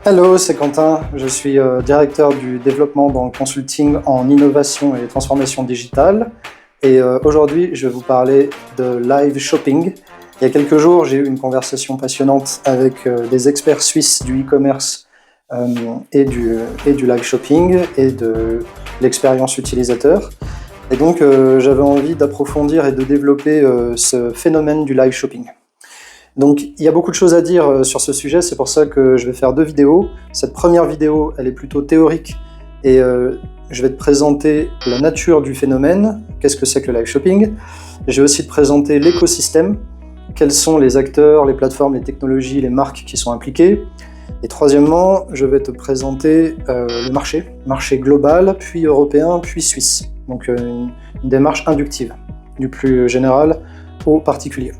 Hello, c'est Quentin, je suis directeur du développement dans le consulting en innovation et transformation digitale. Et aujourd'hui, je vais vous parler de live shopping. Il y a quelques jours, j'ai eu une conversation passionnante avec des experts suisses du e-commerce et du live shopping et de l'expérience utilisateur. Et donc, j'avais envie d'approfondir et de développer ce phénomène du live shopping. Donc il y a beaucoup de choses à dire sur ce sujet, c'est pour ça que je vais faire 2 vidéos. Cette première vidéo, elle est plutôt théorique et je vais te présenter la nature du phénomène, qu'est-ce que c'est que le live shopping. Je vais aussi te présenter l'écosystème, quels sont les acteurs, les plateformes, les technologies, les marques qui sont impliquées. Et troisièmement, je vais te présenter le marché global, puis européen, puis suisse. Donc une démarche inductive, du plus général au particulier.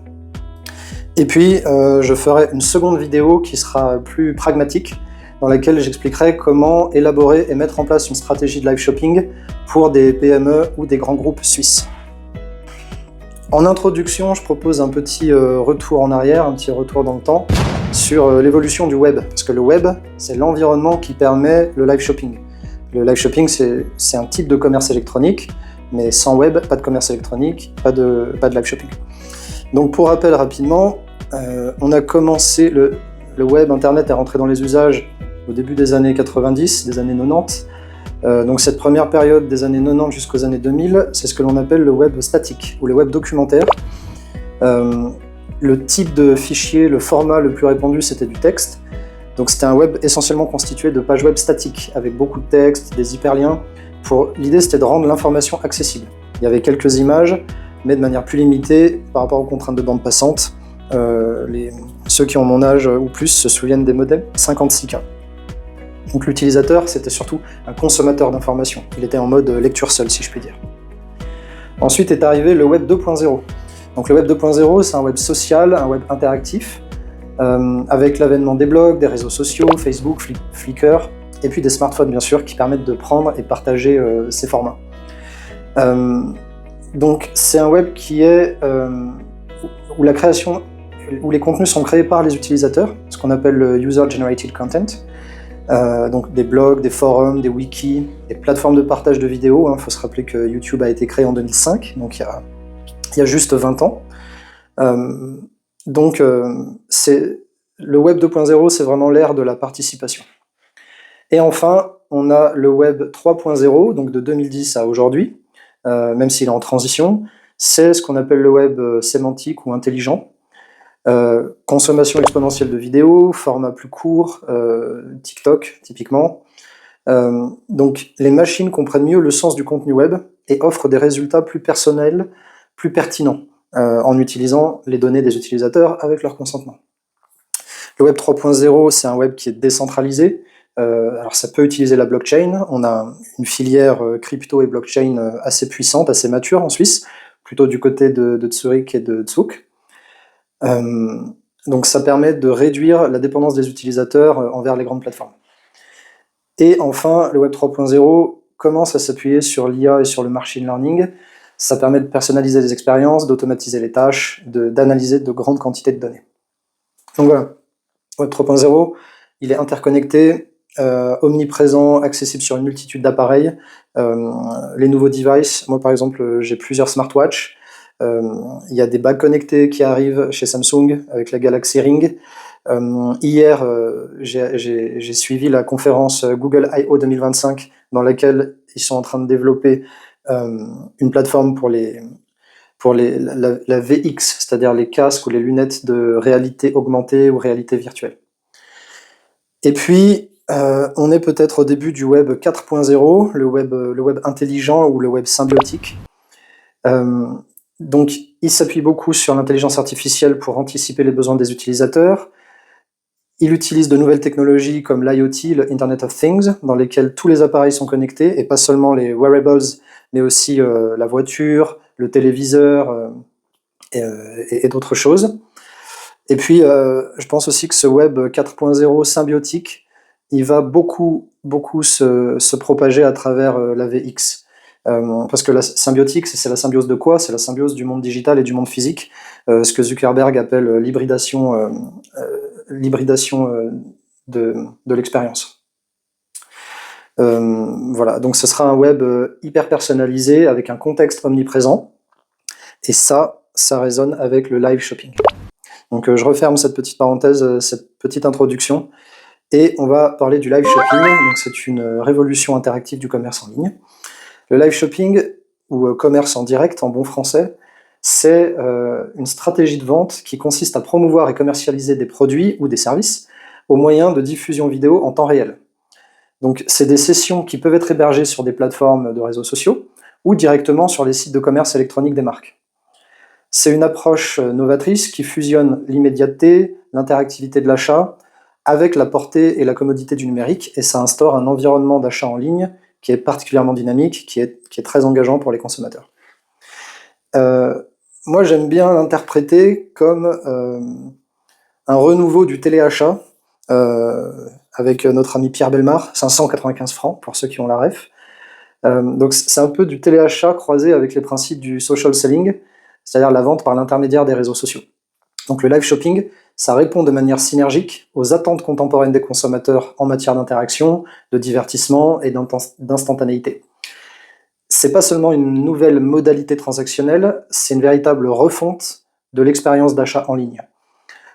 Et puis, je ferai une seconde vidéo qui sera plus pragmatique, dans laquelle j'expliquerai comment élaborer et mettre en place une stratégie de live shopping pour des PME ou des grands groupes suisses. En introduction, je propose un petit retour en arrière, un petit retour dans le temps, sur l'évolution du web. Parce que le web, c'est l'environnement qui permet le live shopping. Le live shopping, c'est un type de commerce électronique, mais sans web, pas de commerce électronique, pas de live shopping. Donc pour rappel rapidement, on a commencé, le web, internet est rentré dans les usages au début des années 90, des années 90. Donc cette première période des années 90 jusqu'aux années 2000, c'est ce que l'on appelle le web statique ou le web documentaire. Le type de fichier, le format le plus répandu, c'était du texte. Donc c'était un web essentiellement constitué de pages web statiques avec beaucoup de texte, des hyperliens. L'idée c'était de rendre l'information accessible. Il y avait quelques images, mais de manière plus limitée par rapport aux contraintes de bande passante. Ceux qui ont mon âge ou plus se souviennent des modems 56K. Donc l'utilisateur, c'était surtout un consommateur d'informations. Il était en mode lecture seule, si je puis dire. Ensuite est arrivé le web 2.0. Donc le web 2.0, c'est un web social, un web interactif, avec l'avènement des blogs, des réseaux sociaux, Facebook, Flickr, et puis des smartphones, bien sûr, qui permettent de prendre et partager ces formats. Donc c'est un web qui est où les contenus sont créés par les utilisateurs, ce qu'on appelle le user-generated content. Donc des blogs, des forums, des wikis, des plateformes de partage de vidéos. Il faut se rappeler que YouTube a été créé en 2005, donc il y a juste 20 ans. Le web 2.0, c'est vraiment l'ère de la participation. Et enfin, on a le web 3.0, donc de 2010 à aujourd'hui, même s'il est en transition. C'est ce qu'on appelle le web sémantique ou intelligent. Consommation exponentielle de vidéos, format plus court, TikTok typiquement. Donc les machines comprennent mieux le sens du contenu web et offrent des résultats plus personnels, plus pertinents, en utilisant les données des utilisateurs avec leur consentement. Le web 3.0, c'est un web qui est décentralisé. Alors ça peut utiliser la blockchain. On a une filière crypto et blockchain assez puissante, assez mature en Suisse, plutôt du côté de Zurich et de Zug. Donc ça permet de réduire la dépendance des utilisateurs envers les grandes plateformes. Et enfin, le web 3.0 commence à s'appuyer sur l'IA et sur le machine learning. Ça permet de personnaliser les expériences, d'automatiser les tâches, d'analyser de grandes quantités de données. Donc voilà, web 3.0, il est interconnecté, omniprésent, accessible sur une multitude d'appareils. Les nouveaux devices, moi par exemple j'ai plusieurs smartwatches. Il y a des bagues connectées qui arrivent chez Samsung avec la Galaxy Ring. Hier, j'ai suivi la conférence Google I/O 2025 dans laquelle ils sont en train de développer une plateforme pour la VX, c'est-à-dire les casques ou les lunettes de réalité augmentée ou réalité virtuelle. Et puis, on est peut-être au début du web 4.0, le web intelligent ou le web symbiotique. Donc, il s'appuie beaucoup sur l'intelligence artificielle pour anticiper les besoins des utilisateurs. Il utilise de nouvelles technologies comme l'IoT, le Internet of Things, dans lesquelles tous les appareils sont connectés, et pas seulement les wearables, mais aussi la voiture, le téléviseur et d'autres choses. Et puis, je pense aussi que ce web 4.0 symbiotique, il va beaucoup se propager à travers la VX. Parce que la symbiotique, c'est la symbiose de quoi? C'est la symbiose du monde digital et du monde physique, ce que Zuckerberg appelle l'hybridation de l'expérience. Voilà, donc ce sera un web hyper personnalisé avec un contexte omniprésent, et ça résonne avec le live shopping. Donc je referme cette petite parenthèse, cette petite introduction, et on va parler du live shopping. Donc c'est une révolution interactive du commerce en ligne. Le live shopping, ou commerce en direct en bon français, c'est une stratégie de vente qui consiste à promouvoir et commercialiser des produits ou des services au moyen de diffusion vidéo en temps réel. Donc c'est des sessions qui peuvent être hébergées sur des plateformes de réseaux sociaux ou directement sur les sites de commerce électronique des marques. C'est une approche novatrice qui fusionne l'immédiateté, l'interactivité de l'achat avec la portée et la commodité du numérique, et ça instaure un environnement d'achat en ligne qui est particulièrement dynamique, qui est très engageant pour les consommateurs. Moi, j'aime bien l'interpréter comme un renouveau du téléachat, avec notre ami Pierre Bellemare, 595 francs pour ceux qui ont la ref. Donc c'est un peu du téléachat croisé avec les principes du social selling, c'est-à-dire la vente par l'intermédiaire des réseaux sociaux. Donc le live shopping, ça répond de manière synergique aux attentes contemporaines des consommateurs en matière d'interaction, de divertissement et d'instantanéité. C'est pas seulement une nouvelle modalité transactionnelle, c'est une véritable refonte de l'expérience d'achat en ligne.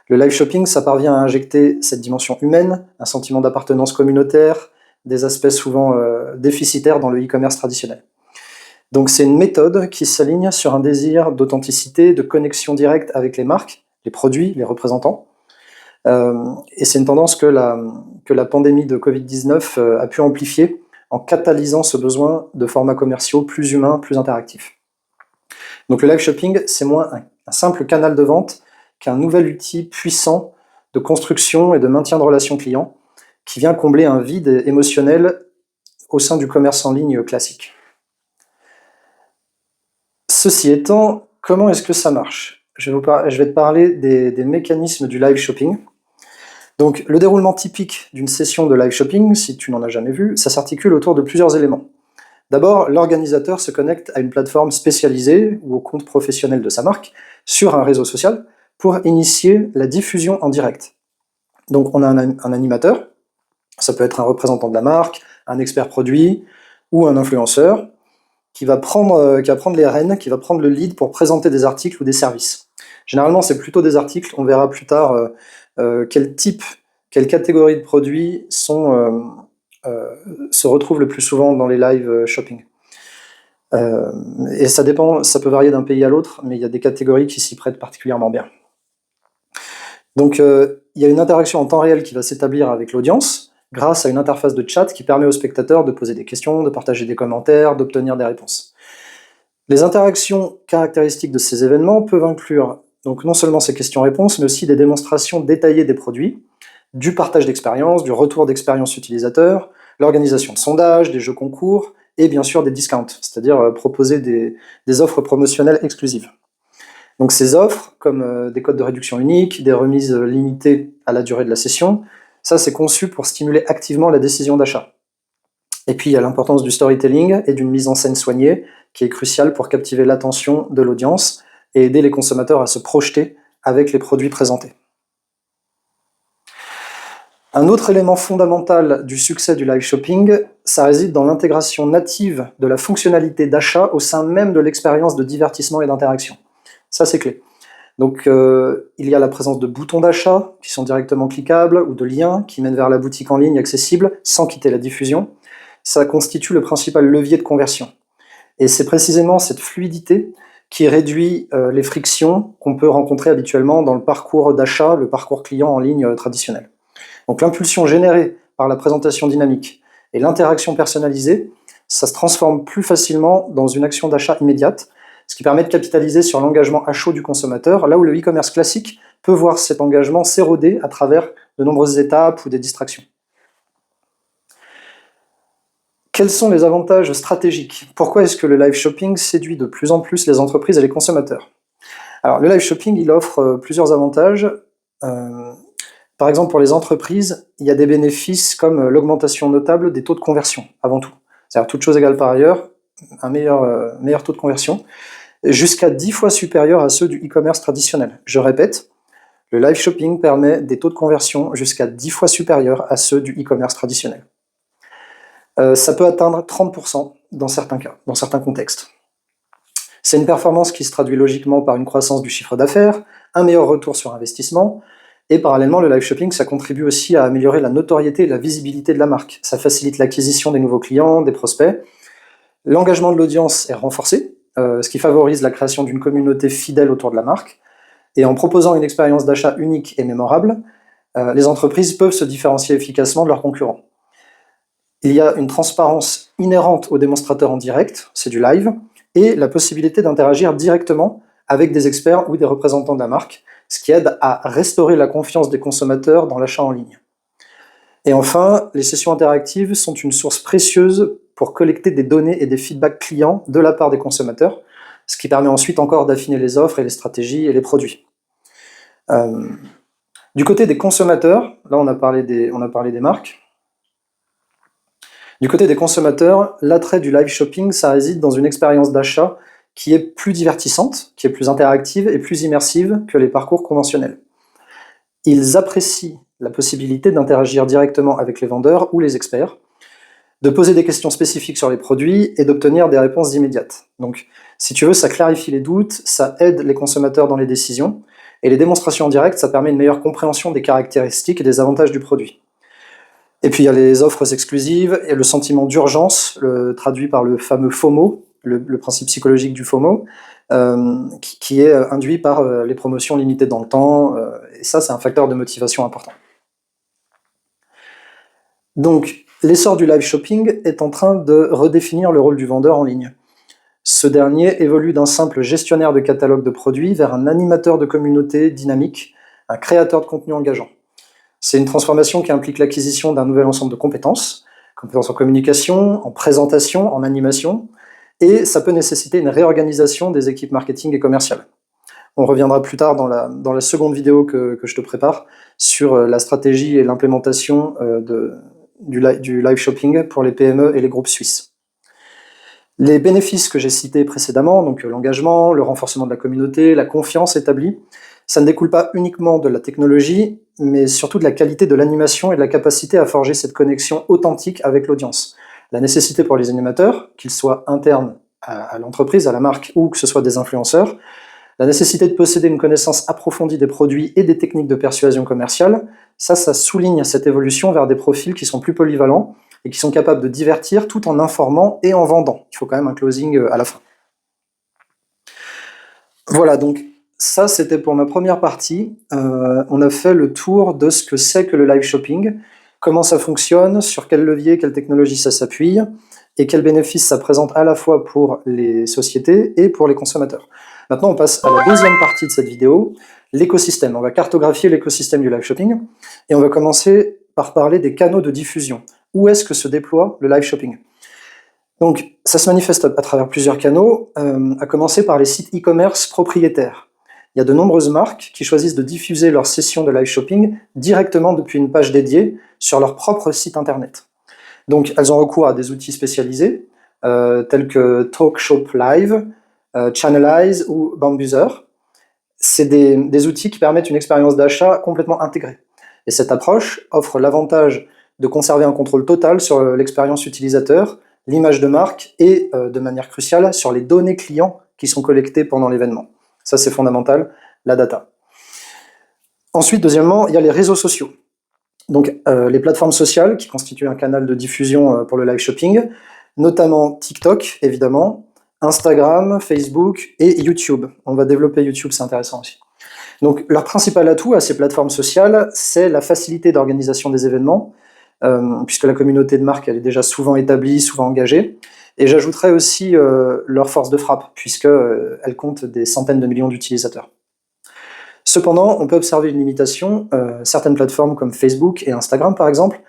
Le live shopping, ça parvient à injecter cette dimension humaine, un sentiment d'appartenance communautaire, des aspects souvent déficitaires dans le e-commerce traditionnel. Donc c'est une méthode qui s'aligne sur un désir d'authenticité, de connexion directe avec les marques, les produits, les représentants. Et c'est une tendance que la pandémie de Covid-19 a pu amplifier en catalysant ce besoin de formats commerciaux plus humains, plus interactifs. Donc le live shopping, c'est moins un simple canal de vente qu'un nouvel outil puissant de construction et de maintien de relations clients qui vient combler un vide émotionnel au sein du commerce en ligne classique. Ceci étant, comment est-ce que ça marche ? Je vais te parler des mécanismes du live shopping. Donc, le déroulement typique d'une session de live shopping, si tu n'en as jamais vu, ça s'articule autour de plusieurs éléments. D'abord, l'organisateur se connecte à une plateforme spécialisée ou au compte professionnel de sa marque sur un réseau social pour initier la diffusion en direct. Donc, on a un animateur, ça peut être un représentant de la marque, un expert produit ou un influenceur qui va prendre les rênes, qui va prendre le lead pour présenter des articles ou des services. Généralement, c'est plutôt des articles, on verra plus tard quelle catégorie de produits se retrouvent le plus souvent dans les live shopping. Et ça dépend, ça peut varier d'un pays à l'autre, mais il y a des catégories qui s'y prêtent particulièrement bien. Donc il y a une interaction en temps réel qui va s'établir avec l'audience grâce à une interface de chat qui permet aux spectateurs de poser des questions, de partager des commentaires, d'obtenir des réponses. Les interactions caractéristiques de ces événements peuvent inclure donc non seulement ces questions-réponses, mais aussi des démonstrations détaillées des produits, du partage d'expérience, du retour d'expérience utilisateur, l'organisation de sondages, des jeux concours, et bien sûr des discounts, c'est-à-dire proposer des offres promotionnelles exclusives. Donc ces offres, comme des codes de réduction uniques, des remises limitées à la durée de la session, ça c'est conçu pour stimuler activement la décision d'achat. Et puis il y a l'importance du storytelling et d'une mise en scène soignée, qui est cruciale pour captiver l'attention de l'audience et aider les consommateurs à se projeter avec les produits présentés. Un autre élément fondamental du succès du live shopping, ça réside dans l'intégration native de la fonctionnalité d'achat au sein même de l'expérience de divertissement et d'interaction. Ça, c'est clé. Donc, il y a la présence de boutons d'achat qui sont directement cliquables ou de liens qui mènent vers la boutique en ligne accessible sans quitter la diffusion. Ça constitue le principal levier de conversion. Et c'est précisément cette fluidité qui réduit les frictions qu'on peut rencontrer habituellement dans le parcours d'achat, le parcours client en ligne traditionnel. Donc l'impulsion générée par la présentation dynamique et l'interaction personnalisée, ça se transforme plus facilement dans une action d'achat immédiate, ce qui permet de capitaliser sur l'engagement à chaud du consommateur, là où le e-commerce classique peut voir cet engagement s'éroder à travers de nombreuses étapes ou des distractions. Quels sont les avantages stratégiques ? Pourquoi est-ce que le live shopping séduit de plus en plus les entreprises et les consommateurs ? Alors, le live shopping, il offre plusieurs avantages. Par exemple, pour les entreprises, il y a des bénéfices comme l'augmentation notable des taux de conversion, avant tout. C'est-à-dire, toute chose égale par ailleurs, un meilleur taux de conversion, jusqu'à 10 fois supérieur à ceux du e-commerce traditionnel. Je répète, Le live shopping permet des taux de conversion jusqu'à 10 fois supérieurs à ceux du e-commerce traditionnel. Ça peut atteindre 30% dans certains cas, dans certains contextes. C'est une performance qui se traduit logiquement par une croissance du chiffre d'affaires, un meilleur retour sur investissement, et parallèlement, le live shopping, ça contribue aussi à améliorer la notoriété et la visibilité de la marque. Ça facilite l'acquisition des nouveaux clients, des prospects. L'engagement de l'audience est renforcé, ce qui favorise la création d'une communauté fidèle autour de la marque. Et en proposant une expérience d'achat unique et mémorable, les entreprises peuvent se différencier efficacement de leurs concurrents. Il y a une transparence inhérente aux démonstrateurs en direct, c'est du live, et la possibilité d'interagir directement avec des experts ou des représentants de la marque, ce qui aide à restaurer la confiance des consommateurs dans l'achat en ligne. Et enfin, les sessions interactives sont une source précieuse pour collecter des données et des feedbacks clients de la part des consommateurs, ce qui permet ensuite encore d'affiner les offres et les stratégies et les produits. Du côté des consommateurs, là on a parlé des marques. Du côté des consommateurs, l'attrait du live shopping, ça réside dans une expérience d'achat qui est plus divertissante, qui est plus interactive et plus immersive que les parcours conventionnels. Ils apprécient la possibilité d'interagir directement avec les vendeurs ou les experts, de poser des questions spécifiques sur les produits et d'obtenir des réponses immédiates. Donc, si tu veux, ça clarifie les doutes, ça aide les consommateurs dans les décisions, et les démonstrations en direct, ça permet une meilleure compréhension des caractéristiques et des avantages du produit. Et puis il y a les offres exclusives et le sentiment d'urgence, traduit par le fameux FOMO, le principe psychologique du FOMO, qui est induit par les promotions limitées dans le temps, et ça c'est un facteur de motivation important. Donc l'essor du live shopping est en train de redéfinir le rôle du vendeur en ligne. Ce dernier évolue d'un simple gestionnaire de catalogue de produits vers un animateur de communauté dynamique, un créateur de contenu engageant. C'est une transformation qui implique l'acquisition d'un nouvel ensemble de compétences en communication, en présentation, en animation, et ça peut nécessiter une réorganisation des équipes marketing et commerciales. On reviendra plus tard dans la seconde vidéo que je te prépare sur la stratégie et l'implémentation du live shopping pour les PME et les groupes suisses. Les bénéfices que j'ai cités précédemment, donc l'engagement, le renforcement de la communauté, la confiance établie, ça ne découle pas uniquement de la technologie, mais surtout de la qualité de l'animation et de la capacité à forger cette connexion authentique avec l'audience. La nécessité pour les animateurs, qu'ils soient internes à l'entreprise, à la marque, ou que ce soit des influenceurs, la nécessité de posséder une connaissance approfondie des produits et des techniques de persuasion commerciale, ça souligne cette évolution vers des profils qui sont plus polyvalents et qui sont capables de divertir tout en informant et en vendant. Il faut quand même un closing à la fin. Voilà, donc ça c'était pour ma première partie. On a fait le tour de ce que c'est que le live shopping, comment ça fonctionne, sur quel levier, quelle technologie ça s'appuie, et quels bénéfices ça présente à la fois pour les sociétés et pour les consommateurs. Maintenant, on passe à la deuxième partie de cette vidéo, l'écosystème. On va cartographier l'écosystème du live shopping, et on va commencer par parler des canaux de diffusion. Où est-ce que se déploie le live shopping? Donc, ça se manifeste à travers plusieurs canaux, à commencer par les sites e-commerce propriétaires. Il y a de nombreuses marques qui choisissent de diffuser leurs sessions de live shopping directement depuis une page dédiée sur leur propre site internet. Donc, elles ont recours à des outils spécialisés, tels que TalkShop Live, Channelize ou Bambuser. C'est des outils qui permettent une expérience d'achat complètement intégrée. Et cette approche offre l'avantage de conserver un contrôle total sur l'expérience utilisateur, l'image de marque et, de manière cruciale, sur les données clients qui sont collectées pendant l'événement. Ça, c'est fondamental, la data. Ensuite, deuxièmement, il y a les réseaux sociaux. Donc, les plateformes sociales qui constituent un canal de diffusion pour le live shopping, notamment TikTok, évidemment, Instagram, Facebook et YouTube. On va développer YouTube, c'est intéressant aussi. Donc, leur principal atout à ces plateformes sociales, c'est la facilité d'organisation des événements, puisque la communauté de marque elle est déjà souvent établie, souvent engagée. Et j'ajouterais aussi leur force de frappe, puisqu'elle compte des centaines de millions d'utilisateurs. Cependant, on peut observer une limitation. Certaines plateformes comme Facebook et Instagram, par exemple,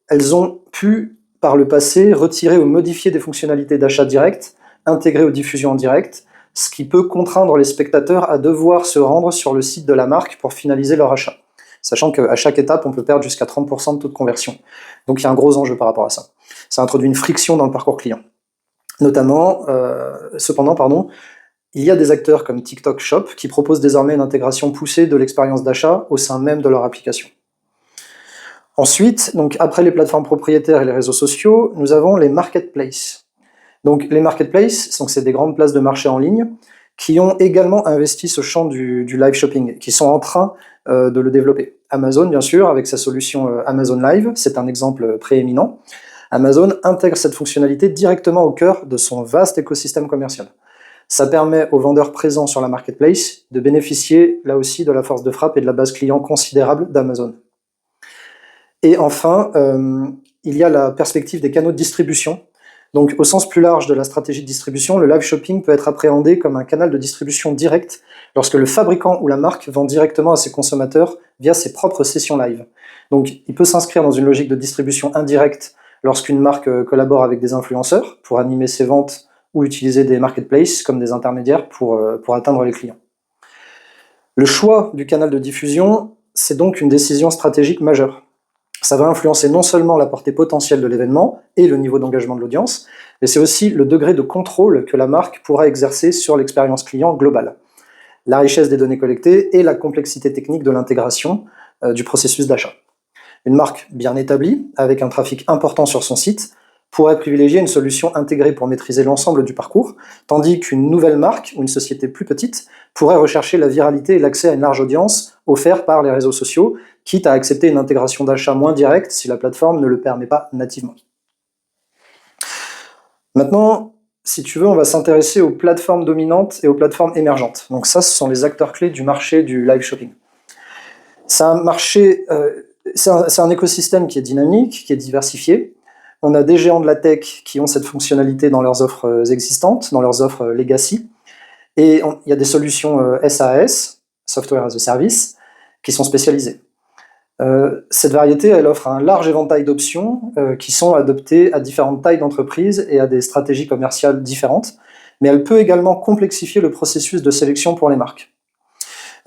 elles ont pu, par le passé, retirer ou modifier des fonctionnalités d'achat direct, intégrer aux diffusions en direct, ce qui peut contraindre les spectateurs à devoir se rendre sur le site de la marque pour finaliser leur achat. Sachant qu'à chaque étape, on peut perdre jusqu'à 30% de taux de conversion. Donc il y a un gros enjeu par rapport à ça. Ça introduit une friction dans le parcours client. Cependant, il y a des acteurs comme TikTok Shop qui proposent désormais une intégration poussée de l'expérience d'achat au sein même de leur application. Ensuite, donc après les plateformes propriétaires et les réseaux sociaux, nous avons les marketplaces. Donc les marketplaces, c'est des grandes places de marché en ligne qui ont également investi ce champ du live shopping, qui sont en train de le développer. Amazon, bien sûr, avec sa solution Amazon Live, c'est un exemple prééminent. Amazon intègre cette fonctionnalité directement au cœur de son vaste écosystème commercial. Ça permet aux vendeurs présents sur la marketplace de bénéficier, là aussi, de la force de frappe et de la base client considérable d'Amazon. Et enfin, il y a la perspective des canaux de distribution. Donc, au sens plus large de la stratégie de distribution, le live shopping peut être appréhendé comme un canal de distribution direct lorsque le fabricant ou la marque vend directement à ses consommateurs via ses propres sessions live. Donc, il peut s'inscrire dans une logique de distribution indirecte lorsqu'une marque collabore avec des influenceurs pour animer ses ventes ou utiliser des marketplaces comme des intermédiaires pour atteindre les clients. Le choix du canal de diffusion, c'est donc une décision stratégique majeure. Ça va influencer non seulement la portée potentielle de l'événement et le niveau d'engagement de l'audience, mais c'est aussi le degré de contrôle que la marque pourra exercer sur l'expérience client globale, la richesse des données collectées et la complexité technique de l'intégration du processus d'achat. Une marque bien établie, avec un trafic important sur son site, pourrait privilégier une solution intégrée pour maîtriser l'ensemble du parcours, tandis qu'une nouvelle marque ou une société plus petite pourrait rechercher la viralité et l'accès à une large audience offert par les réseaux sociaux, quitte à accepter une intégration d'achat moins directe si la plateforme ne le permet pas nativement. Maintenant, si tu veux, on va s'intéresser aux plateformes dominantes et aux plateformes émergentes. Donc ça, ce sont les acteurs clés du marché du live shopping. C'est un marché, c'est un écosystème qui est dynamique, qui est diversifié. On a des géants de la tech qui ont cette fonctionnalité dans leurs offres existantes, dans leurs offres legacy. Et il y a des solutions SaaS, Software as a Service, qui sont spécialisées. Cette variété, elle offre un large éventail d'options qui sont adoptées à différentes tailles d'entreprises et à des stratégies commerciales différentes, mais elle peut également complexifier le processus de sélection pour les marques.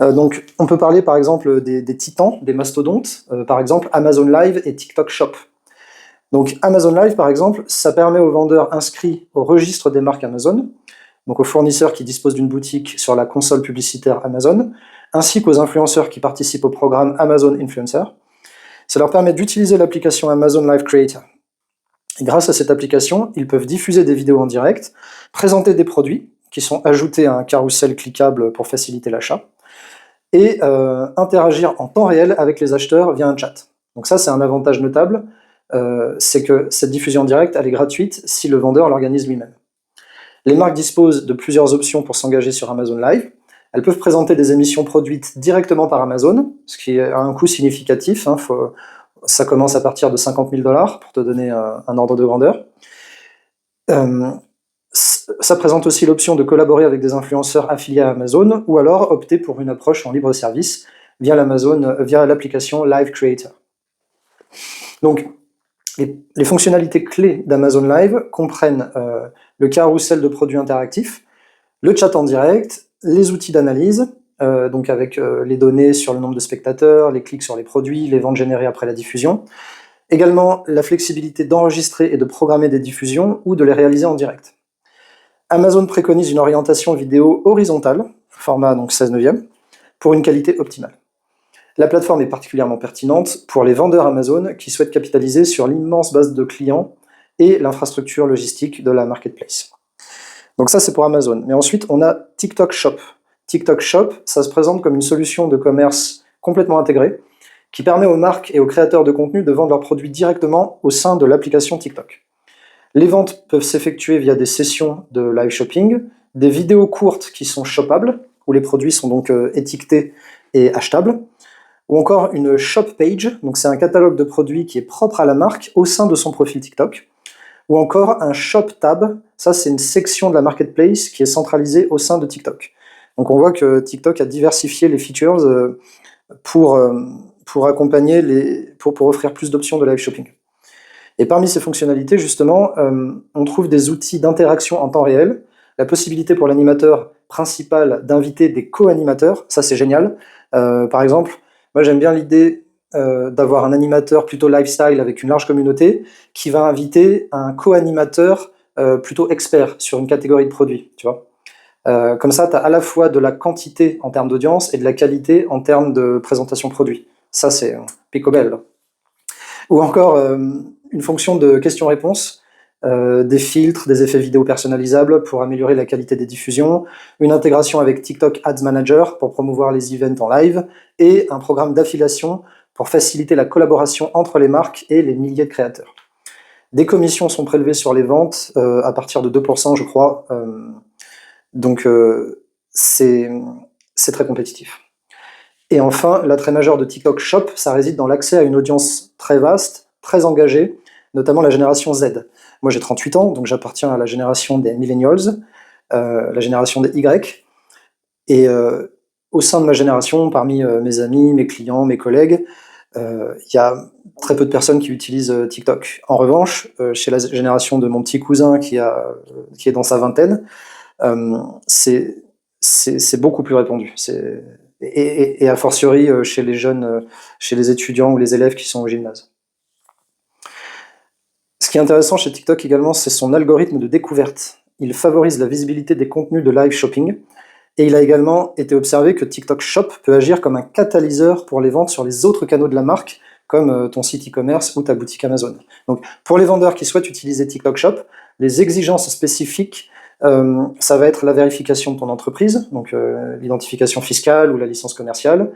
Donc, on peut parler par exemple des titans, des mastodontes, par exemple Amazon Live et TikTok Shop. Donc Amazon Live, par exemple, ça permet aux vendeurs inscrits au registre des marques Amazon, donc aux fournisseurs qui disposent d'une boutique sur la console publicitaire Amazon, ainsi qu'aux influenceurs qui participent au programme Amazon Influencer. Ça leur permet d'utiliser l'application Amazon Live Creator. Et grâce à cette application, ils peuvent diffuser des vidéos en direct, présenter des produits qui sont ajoutés à un carrousel cliquable pour faciliter l'achat, et interagir en temps réel avec les acheteurs via un chat. Donc ça, c'est un avantage notable, c'est que cette diffusion en direct, elle est gratuite si le vendeur l'organise lui-même. Les marques disposent de plusieurs options pour s'engager sur Amazon Live. Elles peuvent présenter des émissions produites directement par Amazon, ce qui a un coût significatif. Ça commence à partir de 50 000 $ pour te donner un ordre de grandeur. Ça présente aussi l'option de collaborer avec des influenceurs affiliés à Amazon ou alors opter pour une approche en libre service via l'application Live Creator. Donc, les fonctionnalités clés d'Amazon Live comprennent le carrousel de produits interactifs, le chat en direct, les outils d'analyse, donc avec les données sur le nombre de spectateurs, les clics sur les produits, les ventes générées après la diffusion. Également, la flexibilité d'enregistrer et de programmer des diffusions ou de les réaliser en direct. Amazon préconise une orientation vidéo horizontale, format donc 16/9, pour une qualité optimale. La plateforme est particulièrement pertinente pour les vendeurs Amazon qui souhaitent capitaliser sur l'immense base de clients et l'infrastructure logistique de la marketplace. Donc ça, c'est pour Amazon. Mais ensuite, on a TikTok Shop. TikTok Shop, ça se présente comme une solution de commerce complètement intégrée qui permet aux marques et aux créateurs de contenu de vendre leurs produits directement au sein de l'application TikTok. Les ventes peuvent s'effectuer via des sessions de live shopping, des vidéos courtes qui sont shoppables, où les produits sont donc étiquetés et achetables, ou encore une shop page, donc c'est un catalogue de produits qui est propre à la marque au sein de son profil TikTok, ou encore un shop tab, ça c'est une section de la marketplace qui est centralisée au sein de TikTok. Donc on voit que TikTok a diversifié les features pour accompagner pour offrir plus d'options de live shopping. Et parmi ces fonctionnalités, justement, on trouve des outils d'interaction en temps réel, la possibilité pour l'animateur principal d'inviter des co-animateurs, ça c'est génial. Par exemple, moi j'aime bien l'idée d'avoir un animateur plutôt lifestyle avec une large communauté qui va inviter un co-animateur plutôt expert sur une catégorie de produits, tu vois. Comme ça, tu as à la fois de la quantité en termes d'audience et de la qualité en termes de présentation produit. Ça, c'est picobello. Ou encore une fonction de question-réponse, des filtres, des effets vidéo personnalisables pour améliorer la qualité des diffusions, une intégration avec TikTok Ads Manager pour promouvoir les events en live, et un programme d'affiliation pour faciliter la collaboration entre les marques et les milliers de créateurs. Des commissions sont prélevées sur les ventes à partir de 2%, je crois. Donc c'est très compétitif. Et enfin, l'attrait majeur de TikTok Shop, ça réside dans l'accès à une audience très vaste, très engagée, notamment la génération Z. Moi j'ai 38 ans, donc j'appartiens à la génération des millennials, la génération des Y. Et au sein de ma génération, parmi mes amis, mes clients, mes collègues, il y a très peu de personnes qui utilisent TikTok. En revanche, chez la génération de mon petit cousin qui est dans sa vingtaine, c'est beaucoup plus répandu. Et a fortiori chez les jeunes, chez les étudiants ou les élèves qui sont au gymnase. Ce qui est intéressant chez TikTok également, c'est son algorithme de découverte. Il favorise la visibilité des contenus de live shopping. Et il a également été observé que TikTok Shop peut agir comme un catalyseur pour les ventes sur les autres canaux de la marque, comme ton site e-commerce ou ta boutique Amazon. Donc, pour les vendeurs qui souhaitent utiliser TikTok Shop, les exigences spécifiques, ça va être la vérification de ton entreprise, donc l'identification fiscale ou la licence commerciale,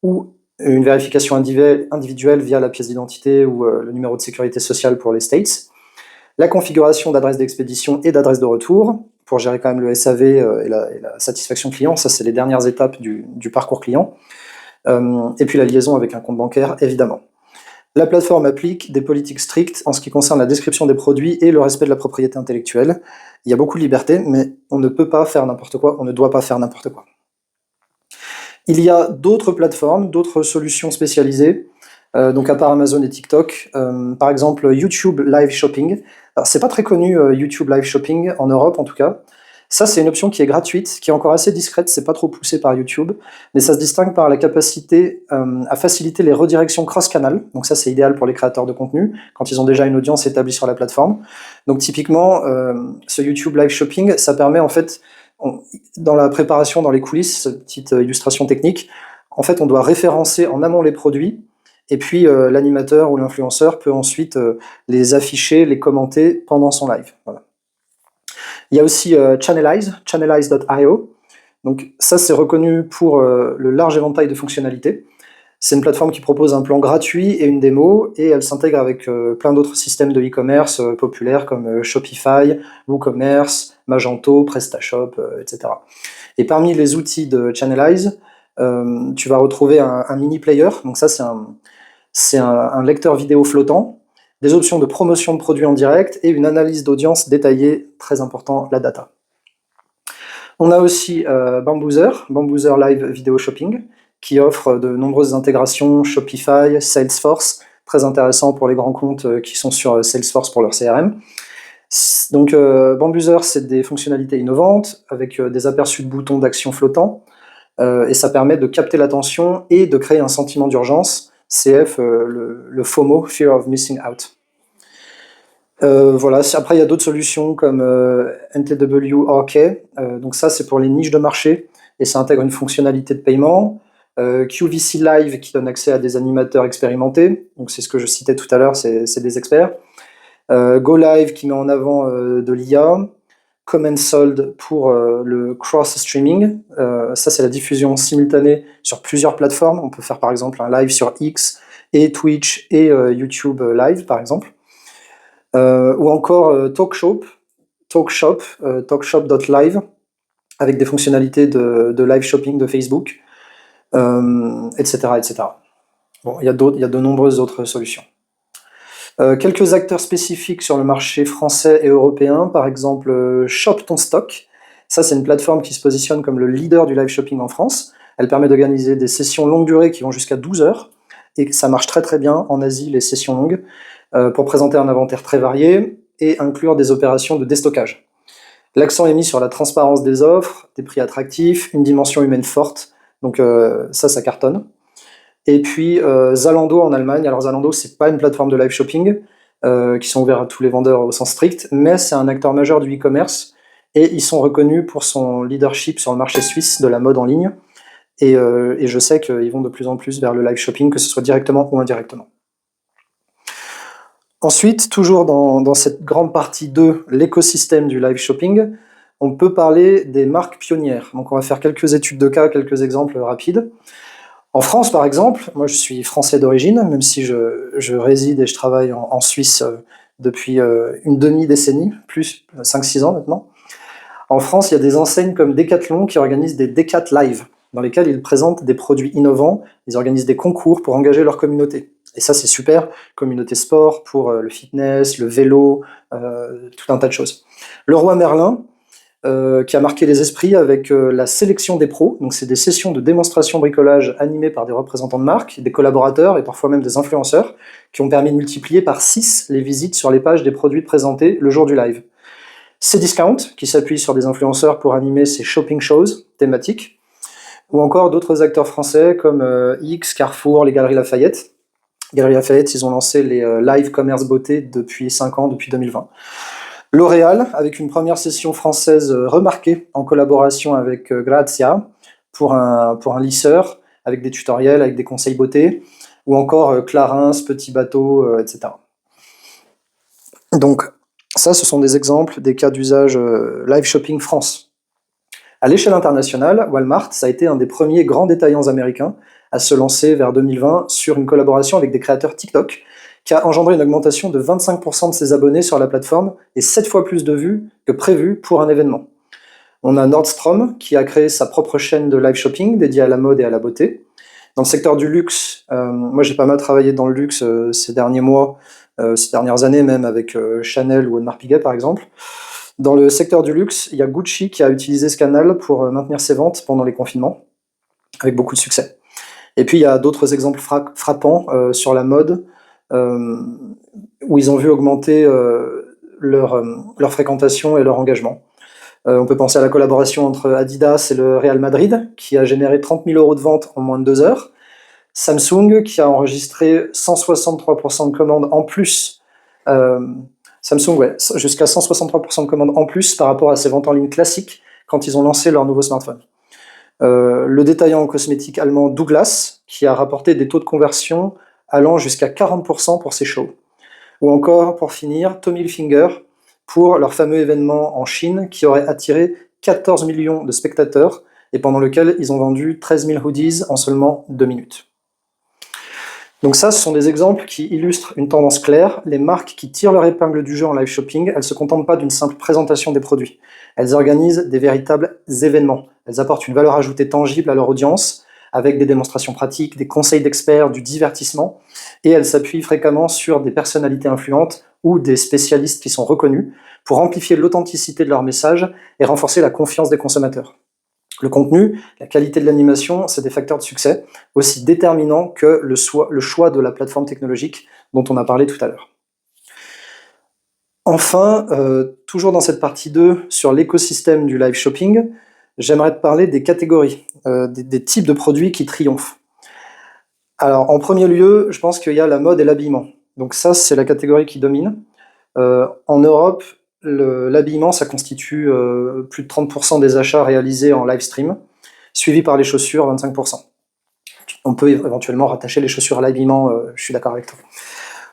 ou une vérification individuelle via la pièce d'identité ou le numéro de sécurité sociale pour les States, la configuration d'adresse d'expédition et d'adresse de retour, pour gérer quand même le SAV et la satisfaction client, ça c'est les dernières étapes du parcours client, et puis la liaison avec un compte bancaire, évidemment. La plateforme applique des politiques strictes en ce qui concerne la description des produits et le respect de la propriété intellectuelle. Il y a beaucoup de liberté, mais on ne peut pas faire n'importe quoi, on ne doit pas faire n'importe quoi. Il y a d'autres plateformes, d'autres solutions spécialisées, donc à part Amazon et TikTok, par exemple YouTube Live Shopping. Alors c'est pas très connu YouTube Live Shopping, en Europe en tout cas. Ça c'est une option qui est gratuite, qui est encore assez discrète, c'est pas trop poussé par YouTube, mais ça se distingue par la capacité à faciliter les redirections cross-canal, donc ça c'est idéal pour les créateurs de contenu, quand ils ont déjà une audience établie sur la plateforme. Donc typiquement, ce YouTube Live Shopping, ça permet en fait, dans la préparation, dans les coulisses, petite illustration technique, en fait on doit référencer en amont les produits, et puis l'animateur ou l'influenceur peut ensuite les afficher, les commenter pendant son live. Voilà. Il y a aussi Channelize, channelize.io. Donc ça c'est reconnu pour le large éventail de fonctionnalités. C'est une plateforme qui propose un plan gratuit et une démo, et elle s'intègre avec plein d'autres systèmes de e-commerce populaires comme Shopify, WooCommerce, Magento, PrestaShop, etc. Et parmi les outils de Channelize, tu vas retrouver un mini player. Donc ça c'est un lecteur vidéo flottant, des options de promotion de produits en direct et une analyse d'audience détaillée, très important, la data. On a aussi Bamboozer Live Video Shopping, qui offre de nombreuses intégrations Shopify, Salesforce, très intéressant pour les grands comptes qui sont sur Salesforce pour leur CRM. Donc Bamboozer, c'est des fonctionnalités innovantes avec des aperçus de boutons d'action flottants, et ça permet de capter l'attention et de créer un sentiment d'urgence. CF, le FOMO, Fear of Missing Out. Voilà. Après, il y a d'autres solutions comme NTW Arcade. Donc ça, c'est pour les niches de marché et ça intègre une fonctionnalité de paiement. QVC Live qui donne accès à des animateurs expérimentés. Donc c'est ce que je citais tout à l'heure, c'est des experts. Go Live qui met en avant de l'IA. Comment Sold pour le cross-streaming. Ça, c'est la diffusion simultanée sur plusieurs plateformes. On peut faire par exemple un live sur X et Twitch et YouTube Live, par exemple. Ou encore talkshop.live, avec des fonctionnalités de live shopping de Facebook, etc., etc. Bon, il y a de nombreuses autres solutions. Quelques acteurs spécifiques sur le marché français et européen, par exemple Shop Ton Stock. Ça, c'est une plateforme qui se positionne comme le leader du live shopping en France. Elle permet d'organiser des sessions longue durée qui vont jusqu'à 12 heures, et ça marche très très bien en Asie, les sessions longues, pour présenter un inventaire très varié et inclure des opérations de déstockage. L'accent est mis sur la transparence des offres, des prix attractifs, une dimension humaine forte, donc ça cartonne. Et puis Zalando en Allemagne. Alors Zalando, c'est pas une plateforme de live shopping qui sont ouverts à tous les vendeurs au sens strict, mais c'est un acteur majeur du e-commerce et ils sont reconnus pour son leadership sur le marché suisse de la mode en ligne. Et je sais qu'ils vont de plus en plus vers le live shopping, que ce soit directement ou indirectement. Ensuite, toujours dans cette grande partie de l'écosystème du live shopping, on peut parler des marques pionnières. Donc on va faire quelques études de cas, quelques exemples rapides. En France, par exemple, moi je suis français d'origine, même si je réside et je travaille en Suisse depuis une demi-décennie, plus 5-6 ans maintenant. En France, il y a des enseignes comme Decathlon qui organisent des Decat Live, dans lesquels ils présentent des produits innovants, ils organisent des concours pour engager leur communauté. Et ça, c'est super, communauté sport, pour le fitness, le vélo, tout un tas de choses. Leroy Merlin, qui a marqué les esprits avec la sélection des pros, donc c'est des sessions de démonstration bricolage animées par des représentants de marque, des collaborateurs et parfois même des influenceurs, qui ont permis de multiplier par 6 les visites sur les pages des produits présentés le jour du live. Cdiscount, qui s'appuie sur des influenceurs pour animer ses shopping shows thématiques, ou encore d'autres acteurs français comme X, Carrefour, les Galeries Lafayette. Galeries Lafayette, ils ont lancé les live commerce beauté depuis 5 ans, depuis 2020. L'Oréal, avec une première session française remarquée en collaboration avec Grazia pour un lisseur, avec des tutoriels, avec des conseils beauté, ou encore Clarins, Petit Bateau, etc. Donc ça, ce sont des exemples des cas d'usage live shopping France. À l'échelle internationale, Walmart, ça a été un des premiers grands détaillants américains à se lancer vers 2020 sur une collaboration avec des créateurs TikTok, qui a engendré une augmentation de 25% de ses abonnés sur la plateforme et 7 fois plus de vues que prévu pour un événement. On a Nordstrom qui a créé sa propre chaîne de live shopping dédiée à la mode et à la beauté. Dans le secteur du luxe, moi j'ai pas mal travaillé dans le luxe ces derniers mois, ces dernières années même, avec Chanel ou Audemars Piguet par exemple. Dans le secteur du luxe, il y a Gucci qui a utilisé ce canal pour maintenir ses ventes pendant les confinements, avec beaucoup de succès. Et puis il y a d'autres exemples frappants sur la mode, où ils ont vu augmenter leur fréquentation et leur engagement. On peut penser à la collaboration entre Adidas et le Real Madrid, qui a généré 30 000 € de vente en moins de 2 heures. Samsung, qui a enregistré 163% de commandes en plus. Samsung, ouais, jusqu'à 163% de commandes en plus par rapport à ses ventes en ligne classiques quand ils ont lancé leur nouveau smartphone. Le détaillant en cosmétique allemand Douglas, qui a rapporté des taux de conversion allant jusqu'à 40% pour ses shows. Ou encore, pour finir, Tommy Hilfiger, pour leur fameux événement en Chine qui aurait attiré 14 millions de spectateurs et pendant lequel ils ont vendu 13 000 hoodies en seulement 2 minutes. Donc ça, ce sont des exemples qui illustrent une tendance claire. Les marques qui tirent leur épingle du jeu en live shopping, elles ne se contentent pas d'une simple présentation des produits. Elles organisent des véritables événements. Elles apportent une valeur ajoutée tangible à leur audience, avec des démonstrations pratiques, des conseils d'experts, du divertissement, et elles s'appuient fréquemment sur des personnalités influentes ou des spécialistes qui sont reconnus pour amplifier l'authenticité de leur message et renforcer la confiance des consommateurs. Le contenu, la qualité de l'animation, c'est des facteurs de succès, aussi déterminants que le choix de la plateforme technologique dont on a parlé tout à l'heure. Enfin, toujours dans cette partie 2, sur l'écosystème du live shopping, j'aimerais te parler des catégories, des types de produits qui triomphent. Alors, en premier lieu, je pense qu'il y a la mode et l'habillement. Donc ça, c'est la catégorie qui domine. En Europe, l'habillement, ça constitue plus de 30% des achats réalisés en live stream, suivi par les chaussures, 25%. On peut éventuellement rattacher les chaussures à l'habillement, je suis d'accord avec toi.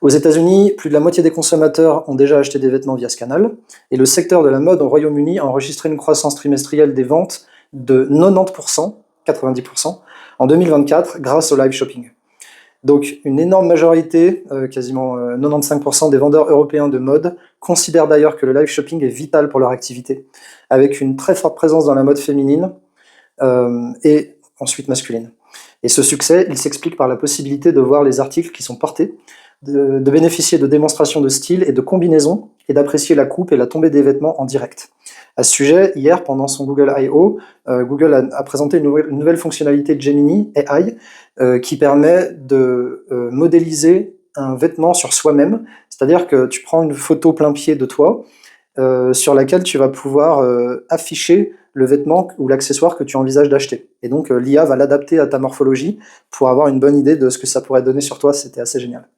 Aux États-Unis, plus de la moitié des consommateurs ont déjà acheté des vêtements via ce canal, et le secteur de la mode au Royaume-Uni a enregistré une croissance trimestrielle des ventes de 90%, 90%, en 2024 grâce au live shopping. Donc une énorme majorité, quasiment 95% des vendeurs européens de mode, considèrent d'ailleurs que le live shopping est vital pour leur activité, avec une très forte présence dans la mode féminine et ensuite masculine. Et ce succès, il s'explique par la possibilité de voir les articles qui sont portés, de bénéficier de démonstrations de style et de combinaisons, et d'apprécier la coupe et la tombée des vêtements en direct. À ce sujet, hier, pendant son Google I.O., Google a présenté une nouvelle fonctionnalité de Gemini AI qui permet de modéliser un vêtement sur soi-même, c'est-à-dire que tu prends une photo plein pied de toi, sur laquelle tu vas pouvoir afficher le vêtement ou l'accessoire que tu envisages d'acheter. Et donc l'IA va l'adapter à ta morphologie pour avoir une bonne idée de ce que ça pourrait donner sur toi. C'était assez génial.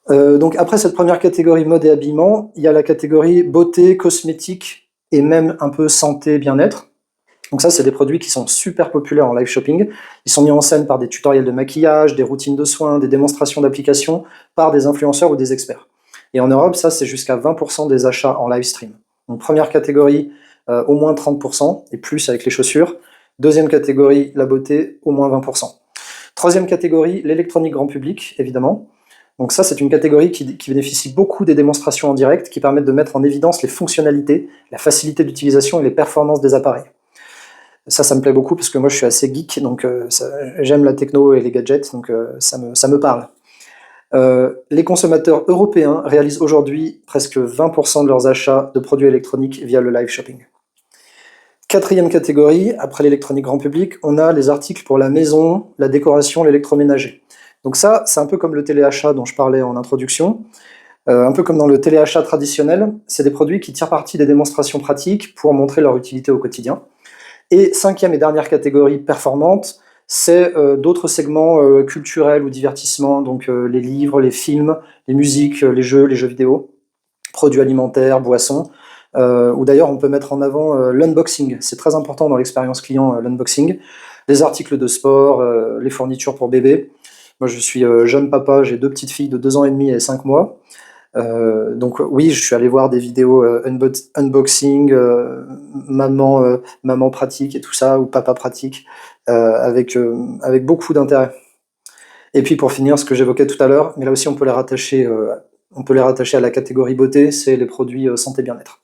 Donc après cette première catégorie mode et habillement, il y a la catégorie beauté, cosmétique et même un peu santé, bien-être. Donc ça, c'est des produits qui sont super populaires en live shopping. Ils sont mis en scène par des tutoriels de maquillage, des routines de soins, des démonstrations d'applications par des influenceurs ou des experts. Et en Europe, ça, c'est jusqu'à 20% des achats en live stream. Donc première catégorie, au moins 30%, et plus avec les chaussures. Deuxième catégorie, la beauté, au moins 20%. Troisième catégorie, l'électronique grand public, évidemment. Donc ça, c'est une catégorie qui bénéficie beaucoup des démonstrations en direct, qui permettent de mettre en évidence les fonctionnalités, la facilité d'utilisation et les performances des appareils. Ça me plaît beaucoup parce que moi je suis assez geek, donc j'aime la techno et les gadgets, donc ça me parle. Les consommateurs européens réalisent aujourd'hui presque 20% de leurs achats de produits électroniques via le live shopping. Quatrième catégorie, après l'électronique grand public, on a les articles pour la maison, la décoration, l'électroménager. Donc ça, c'est un peu comme le téléachat dont je parlais en introduction. Un peu comme dans le téléachat traditionnel, c'est des produits qui tirent parti des démonstrations pratiques pour montrer leur utilité au quotidien. Et cinquième et dernière catégorie performante, c'est d'autres segments culturels ou divertissement, donc les livres, les films, les musiques, les jeux vidéo, produits alimentaires, boissons, ou d'ailleurs on peut mettre en avant l'unboxing, c'est très important dans l'expérience client, l'unboxing, les articles de sport, les fournitures pour bébé. Moi je suis jeune papa, j'ai 2 petites filles de 2 ans et demi et 5 mois. Donc oui, je suis allé voir des vidéos unboxing, maman pratique et tout ça, ou papa pratique, avec beaucoup d'intérêt. Et puis pour finir, ce que j'évoquais tout à l'heure, mais là aussi on peut les rattacher à la catégorie beauté, c'est les produits santé bien-être.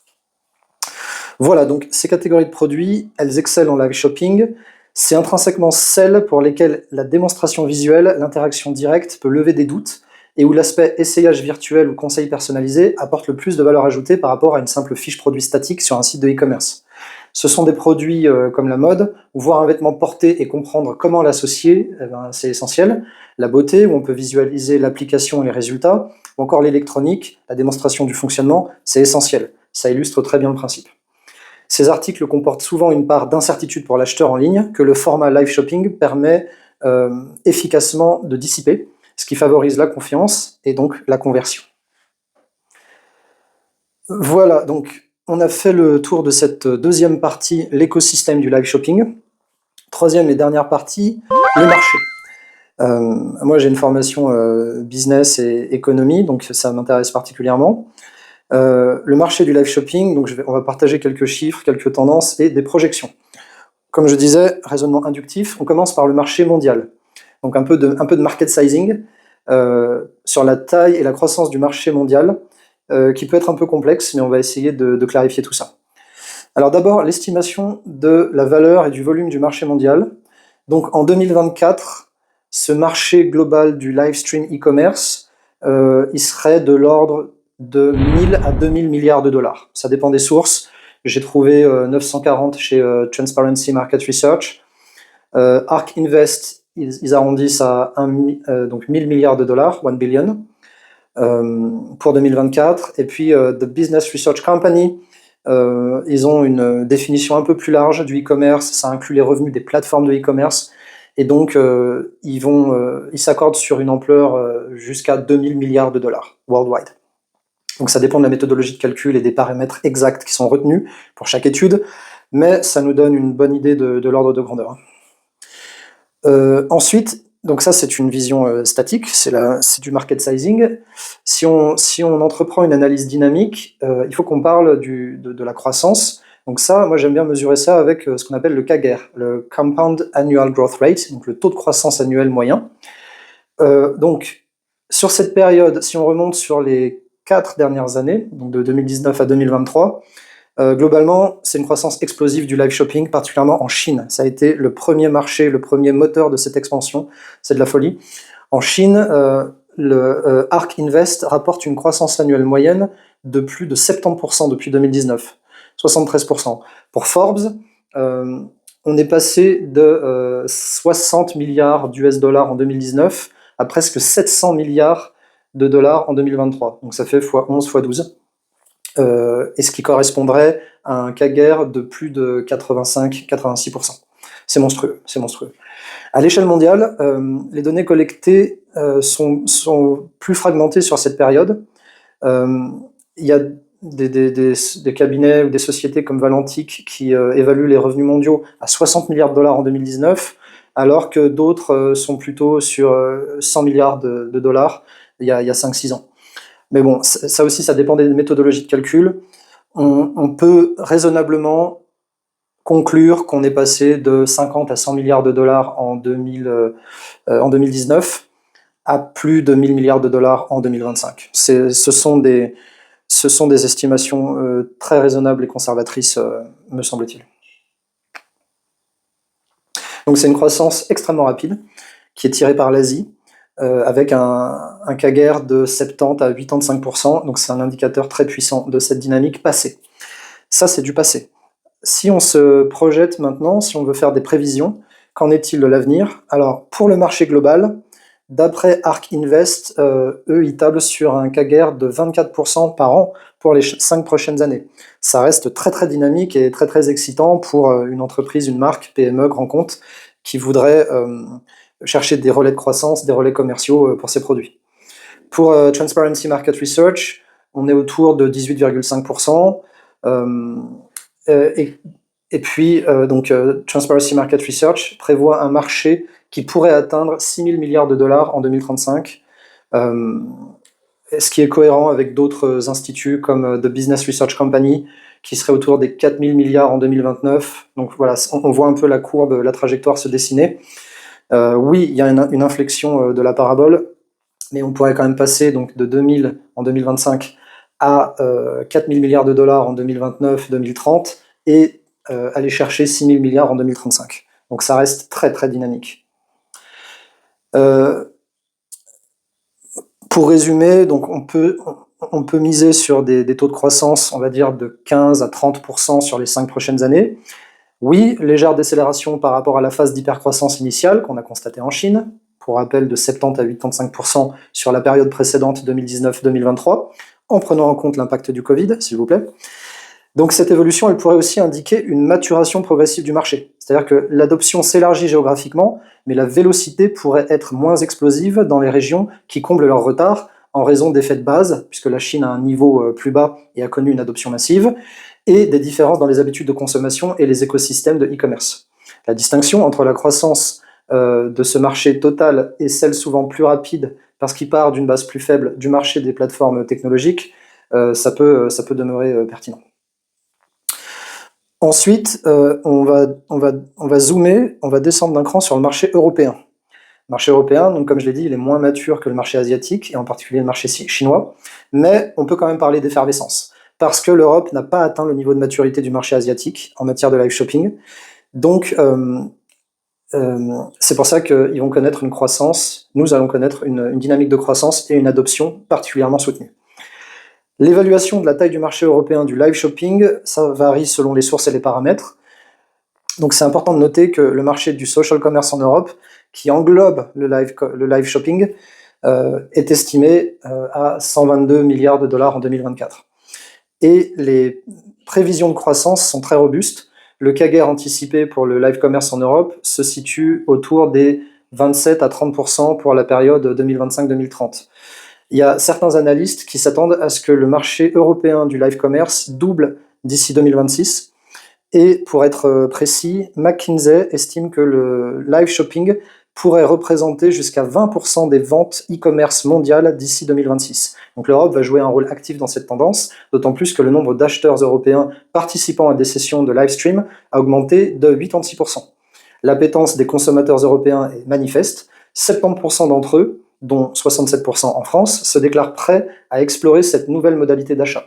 Voilà, donc ces catégories de produits, elles excellent en live shopping. C'est intrinsèquement celles pour lesquelles la démonstration visuelle, l'interaction directe peut lever des doutes, et où l'aspect essayage virtuel ou conseil personnalisé apporte le plus de valeur ajoutée par rapport à une simple fiche produit statique sur un site de e-commerce. Ce sont des produits comme la mode, où voir un vêtement porté et comprendre comment l'associer, c'est essentiel. La beauté, où on peut visualiser l'application et les résultats, ou encore l'électronique, la démonstration du fonctionnement, c'est essentiel. Ça illustre très bien le principe. Ces articles comportent souvent une part d'incertitude pour l'acheteur en ligne, que le format live shopping permet efficacement de dissiper, ce qui favorise la confiance et donc la conversion. Voilà, donc on a fait le tour de cette deuxième partie, l'écosystème du live shopping. Troisième et dernière partie, le marché. Moi j'ai une formation business et économie, donc ça m'intéresse particulièrement. Le marché du live shopping, donc on va partager quelques chiffres, quelques tendances et des projections. Comme je disais, raisonnement inductif, on commence par le marché mondial. Donc un peu de market sizing sur la taille et la croissance du marché mondial, qui peut être un peu complexe, mais on va essayer de clarifier tout ça. Alors d'abord, l'estimation de la valeur et du volume du marché mondial. Donc en 2024, ce marché global du live stream e-commerce, il serait de l'ordre de 1000 à 2000 milliards de dollars. Ça dépend des sources. J'ai trouvé 940 chez Transparency Market Research. ARK Invest, ils arrondissent à donc 1000 milliards de dollars, 1 billion, pour 2024. Et puis The Business Research Company, ils ont une définition un peu plus large du e-commerce. Ça inclut les revenus des plateformes de e-commerce. Et donc, ils s'accordent sur une ampleur jusqu'à 2000 milliards de dollars worldwide. Donc ça dépend de la méthodologie de calcul et des paramètres exacts qui sont retenus pour chaque étude, mais ça nous donne une bonne idée de l'ordre de grandeur. Ensuite, donc ça c'est une vision statique, c'est du market sizing. Si on entreprend une analyse dynamique, il faut qu'on parle de la croissance. Donc ça, moi j'aime bien mesurer ça avec ce qu'on appelle le CAGR, le Compound Annual Growth Rate, donc le taux de croissance annuel moyen. Donc sur cette période, si on remonte sur les 4 dernières années, donc de 2019 à 2023, globalement, c'est une croissance explosive du live shopping, particulièrement en Chine. Ça a été le premier marché, le premier moteur de cette expansion. C'est de la folie. En Chine, le ARK Invest rapporte une croissance annuelle moyenne de plus de 70% depuis 2019, 73%. Pour Forbes, on est passé de 60 milliards d'US dollars en 2019 à presque 700 milliards de dollars en 2023. Donc ça fait x11, x12. Et ce qui correspondrait à un CAGR de plus de 85-86%. C'est monstrueux, c'est monstrueux. À l'échelle mondiale, les données collectées sont plus fragmentées sur cette période. Il y a des cabinets ou des sociétés comme Valentic qui évaluent les revenus mondiaux à 60 milliards de dollars en 2019, alors que d'autres sont plutôt sur 100 milliards de dollars il y a 5-6 ans. Mais bon, ça aussi, ça dépend des méthodologies de calcul. On peut raisonnablement conclure qu'on est passé de 50 à 100 milliards de dollars en 2019 à plus de 1000 milliards de dollars en 2025. Ce sont des estimations très raisonnables et conservatrices, me semble-t-il. Donc c'est une croissance extrêmement rapide qui est tirée par l'Asie, avec un CAGR de 70 à 85%, donc c'est un indicateur très puissant de cette dynamique passée. Ça, c'est du passé. Si on se projette maintenant, si on veut faire des prévisions, qu'en est-il de l'avenir? Alors, pour le marché global, d'après ARK Invest, eux, ils tablent sur un CAGR de 24% par an pour les 5 prochaines années. Ça reste très très dynamique et très très excitant pour une entreprise, une marque, PME, grand compte, qui voudrait chercher des relais de croissance, des relais commerciaux pour ses produits. Pour Transparency Market Research, on est autour de 18,5%. Et puis, Transparency Market Research prévoit un marché qui pourrait atteindre 6 000 milliards de dollars en 2035, ce qui est cohérent avec d'autres instituts comme The Business Research Company, qui serait autour des 4 000 milliards en 2029. Donc voilà, on voit un peu la courbe, la trajectoire se dessiner. Oui, il y a une inflexion de la parabole, mais on pourrait quand même passer donc, de 2000 en 2025 à 4 000 milliards de dollars en 2029-2030 et aller chercher 6 000 milliards en 2035. Donc ça reste très très dynamique. Pour résumer, donc on peut miser sur des taux de croissance, on va dire, de 15 à 30% sur les 5 prochaines années. Oui, légère décélération par rapport à la phase d'hypercroissance initiale qu'on a constatée en Chine, pour rappel de 70 à 85% sur la période précédente 2019-2023, en prenant en compte l'impact du Covid, s'il vous plaît. Donc cette évolution, elle pourrait aussi indiquer une maturation progressive du marché. C'est-à-dire que l'adoption s'élargit géographiquement, mais la vélocité pourrait être moins explosive dans les régions qui comblent leur retard en raison d'effets de base, puisque la Chine a un niveau plus bas et a connu une adoption massive, et des différences dans les habitudes de consommation et les écosystèmes de e-commerce. La distinction entre la croissance de ce marché total et celle souvent plus rapide, parce qu'il part d'une base plus faible du marché des plateformes technologiques, ça peut demeurer pertinent. Ensuite, on va zoomer, on va descendre d'un cran sur le marché européen. Le marché européen, donc comme je l'ai dit, il est moins mature que le marché asiatique, et en particulier le marché chinois, mais on peut quand même parler d'effervescence, parce que l'Europe n'a pas atteint le niveau de maturité du marché asiatique en matière de live shopping. Donc, c'est pour ça qu'ils vont connaître une croissance, nous allons connaître une dynamique de croissance et une adoption particulièrement soutenue. L'évaluation de la taille du marché européen du live shopping, ça varie selon les sources et les paramètres. Donc c'est important de noter que le marché du social commerce en Europe, qui englobe le live shopping, est estimé à 122 milliards de dollars en 2024. Et les prévisions de croissance sont très robustes. Le CAGR anticipé pour le live commerce en Europe se situe autour des 27 à 30% pour la période 2025-2030. Il y a certains analystes qui s'attendent à ce que le marché européen du live commerce double d'ici 2026. Et pour être précis, McKinsey estime que le live shopping pourrait représenter jusqu'à 20% des ventes e-commerce mondiales d'ici 2026. Donc l'Europe va jouer un rôle actif dans cette tendance, d'autant plus que le nombre d'acheteurs européens participant à des sessions de live stream a augmenté de 86%. L'appétence des consommateurs européens est manifeste. 70% d'entre eux, dont 67% en France, se déclarent prêts à explorer cette nouvelle modalité d'achat.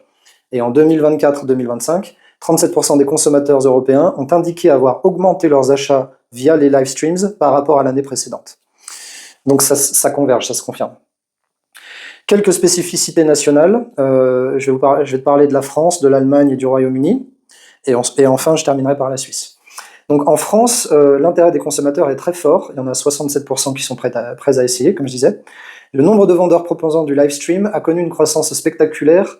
Et en 2024-2025, 37% des consommateurs européens ont indiqué avoir augmenté leurs achats via les live streams par rapport à l'année précédente. Donc ça converge, ça se confirme. Quelques spécificités nationales. Je vais te parler de la France, de l'Allemagne et du Royaume-Uni. Et enfin, je terminerai par la Suisse. Donc en France, l'intérêt des consommateurs est très fort. Il y en a 67% qui sont prêts à essayer, comme je disais. Le nombre de vendeurs proposant du live stream a connu une croissance spectaculaire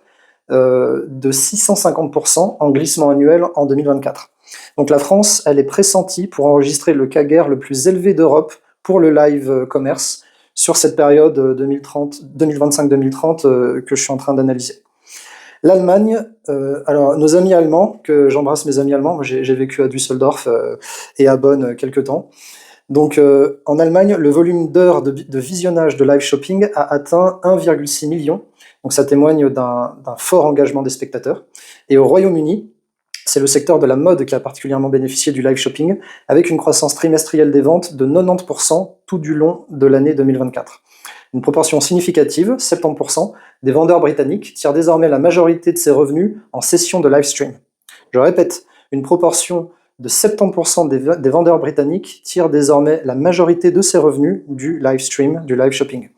de 650% en glissement annuel en 2024. Donc la France, elle est pressentie pour enregistrer le CAGR le plus élevé d'Europe pour le live commerce sur cette période 2025-2030 que je suis en train d'analyser. L'Allemagne, alors nos amis allemands, que j'embrasse mes amis allemands, j'ai vécu à Düsseldorf et à Bonn quelques temps. Donc en Allemagne, le volume d'heures de visionnage de live shopping a atteint 1,6 million. Donc ça témoigne d'un fort engagement des spectateurs. Et au Royaume-Uni, c'est le secteur de la mode qui a particulièrement bénéficié du live shopping, avec une croissance trimestrielle des ventes de 90% tout du long de l'année 2024. Une proportion significative, 70%, des vendeurs britanniques tirent désormais la majorité de ses revenus en sessions de live stream. Je répète, une proportion de 70% des vendeurs britanniques tirent désormais la majorité de ses revenus du live stream, du live shopping.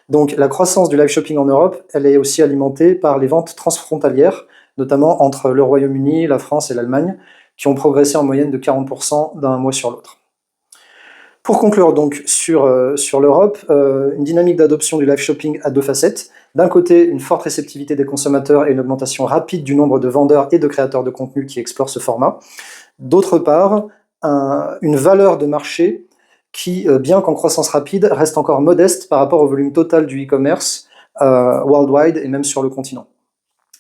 Donc la croissance du live shopping en Europe, elle est aussi alimentée par les ventes transfrontalières, notamment entre le Royaume-Uni, la France et l'Allemagne, qui ont progressé en moyenne de 40% d'un mois sur l'autre. Pour conclure donc sur l'Europe, une dynamique d'adoption du live shopping à deux facettes. D'un côté, une forte réceptivité des consommateurs et une augmentation rapide du nombre de vendeurs et de créateurs de contenu qui explorent ce format. D'autre part, une valeur de marché qui, bien qu'en croissance rapide, reste encore modeste par rapport au volume total du e-commerce worldwide et même sur le continent.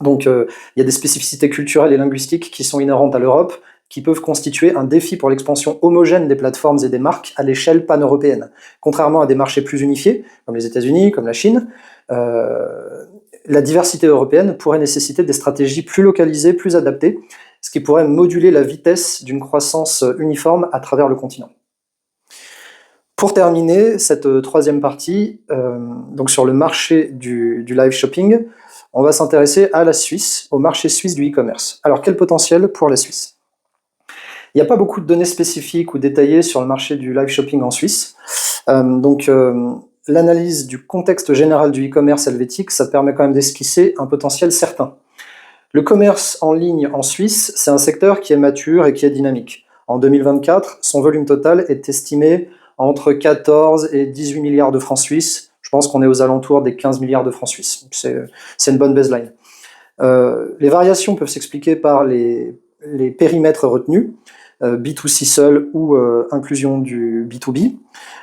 Donc il y a des spécificités culturelles et linguistiques qui sont inhérentes à l'Europe, qui peuvent constituer un défi pour l'expansion homogène des plateformes et des marques à l'échelle pan-européenne. Contrairement à des marchés plus unifiés, comme les États-Unis, comme la Chine, la diversité européenne pourrait nécessiter des stratégies plus localisées, plus adaptées, ce qui pourrait moduler la vitesse d'une croissance uniforme à travers le continent. Pour terminer cette troisième partie, donc sur le marché du live shopping, on va s'intéresser à la Suisse, au marché suisse du e-commerce. Alors quel potentiel pour la Suisse ? Il n'y a pas beaucoup de données spécifiques ou détaillées sur le marché du live shopping en Suisse. L'analyse du contexte général du e-commerce helvétique, ça permet quand même d'esquisser un potentiel certain. Le commerce en ligne en Suisse, c'est un secteur qui est mature et qui est dynamique. En 2024, son volume total est estimé entre 14 et 18 milliards de francs suisses. Je pense qu'on est aux alentours des 15 milliards de francs suisses. C'est une bonne baseline. Les variations peuvent s'expliquer par les périmètres retenus. B2C seul ou inclusion du B2B,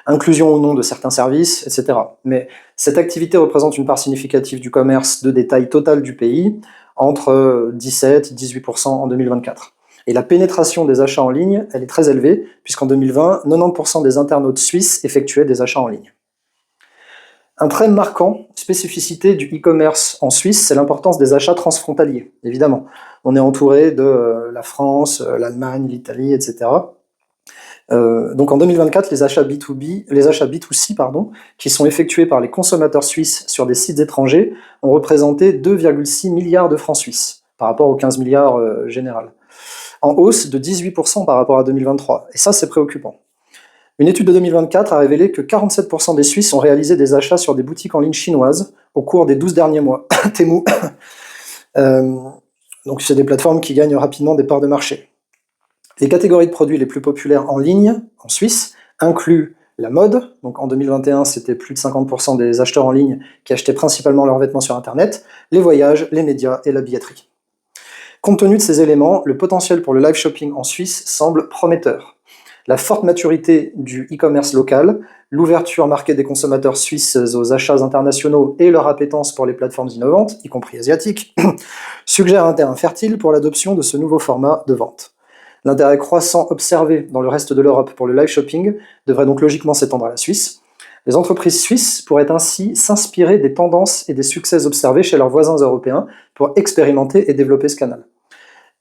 inclusion ou non de certains services, etc. Mais cette activité représente une part significative du commerce de détail total du pays, entre 17 et 18% en 2024. Et la pénétration des achats en ligne, elle est très élevée, puisqu'en 2020, 90% des internautes suisses effectuaient des achats en ligne. Un trait marquant, spécificité du e-commerce en Suisse, c'est l'importance des achats transfrontaliers, évidemment. On est entouré de la France, l'Allemagne, l'Italie, etc. Donc en 2024, les achats B2C, qui sont effectués par les consommateurs suisses sur des sites étrangers, ont représenté 2,6 milliards de francs suisses, par rapport aux 15 milliards général, en hausse de 18% par rapport à 2023. Et ça, c'est préoccupant. Une étude de 2024 a révélé que 47% des Suisses ont réalisé des achats sur des boutiques en ligne chinoises au cours des 12 derniers mois. Temu. Donc c'est des plateformes qui gagnent rapidement des parts de marché. Les catégories de produits les plus populaires en ligne, en Suisse, incluent la mode. Donc en 2021, c'était plus de 50% des acheteurs en ligne qui achetaient principalement leurs vêtements sur Internet, les voyages, les médias et la billetterie. Compte tenu de ces éléments, le potentiel pour le live shopping en Suisse semble prometteur. La forte maturité du e-commerce local, l'ouverture marquée des consommateurs suisses aux achats internationaux et leur appétence pour les plateformes innovantes, y compris asiatiques, suggèrent un terrain fertile pour l'adoption de ce nouveau format de vente. L'intérêt croissant observé dans le reste de l'Europe pour le live shopping devrait donc logiquement s'étendre à la Suisse. Les entreprises suisses pourraient ainsi s'inspirer des tendances et des succès observés chez leurs voisins européens pour expérimenter et développer ce canal.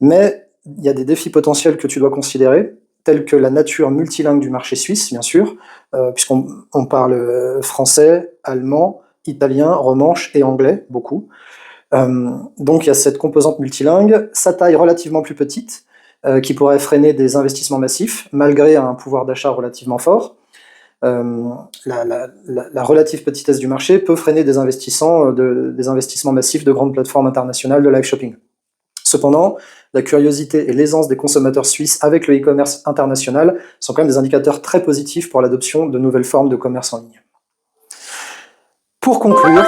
Mais il y a des défis potentiels que tu dois considérer, tels que la nature multilingue du marché suisse, bien sûr, puisqu'on parle français, allemand, italien, romanche et anglais, beaucoup. Donc il y a cette composante multilingue, sa taille relativement plus petite, qui pourrait freiner des investissements massifs, malgré un pouvoir d'achat relativement fort. La relative petitesse du marché peut freiner des investissements massifs de grandes plateformes internationales de live shopping. Cependant, la curiosité et l'aisance des consommateurs suisses avec le e-commerce international sont quand même des indicateurs très positifs pour l'adoption de nouvelles formes de commerce en ligne. Pour conclure,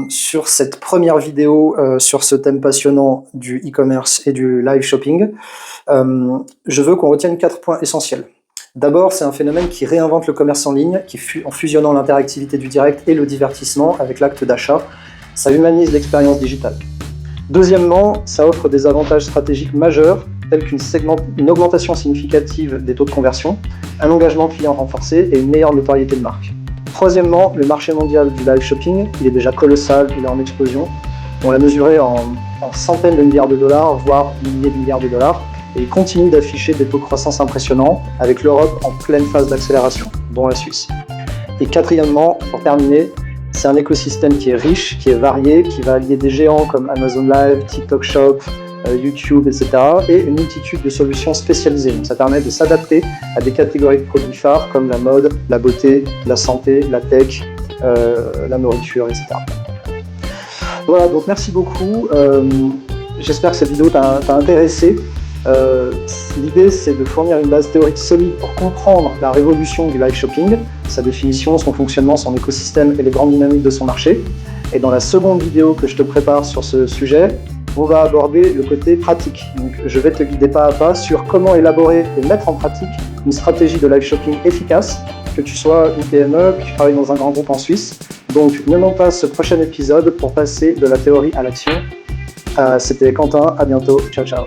sur cette première vidéo sur ce thème passionnant du e-commerce et du live shopping, je veux qu'on retienne 4 points essentiels. D'abord, c'est un phénomène qui réinvente le commerce en ligne, en fusionnant l'interactivité du direct et le divertissement avec l'acte d'achat. Ça humanise l'expérience digitale. Deuxièmement, ça offre des avantages stratégiques majeurs, tels qu'une augmentation significative des taux de conversion, un engagement client renforcé et une meilleure notoriété de marque. Troisièmement, le marché mondial du live shopping, il est déjà colossal, il est en explosion. On l'a mesuré en centaines de milliards de dollars, voire milliers de milliards de dollars, et il continue d'afficher des taux de croissance impressionnants, avec l'Europe en pleine phase d'accélération, dont la Suisse. Et quatrièmement, pour terminer, c'est un écosystème qui est riche, qui est varié, qui va allier des géants comme Amazon Live, TikTok Shop, YouTube, etc. et une multitude de solutions spécialisées. Donc ça permet de s'adapter à des catégories de produits phares comme la mode, la beauté, la santé, la tech, la nourriture, etc. Voilà, donc merci beaucoup. J'espère que cette vidéo t'a intéressé. L'idée, c'est de fournir une base théorique solide pour comprendre la révolution du live shopping, sa définition, son fonctionnement, son écosystème et les grandes dynamiques de son marché. Et dans la seconde vidéo que je te prépare sur ce sujet, on va aborder le côté pratique. Donc, je vais te guider pas à pas sur comment élaborer et mettre en pratique une stratégie de live shopping efficace, que tu sois une PME, que tu travailles dans un grand groupe en Suisse. Donc, ne manque pas ce prochain épisode pour passer de la théorie à l'action. C'était Quentin, à bientôt, ciao ciao.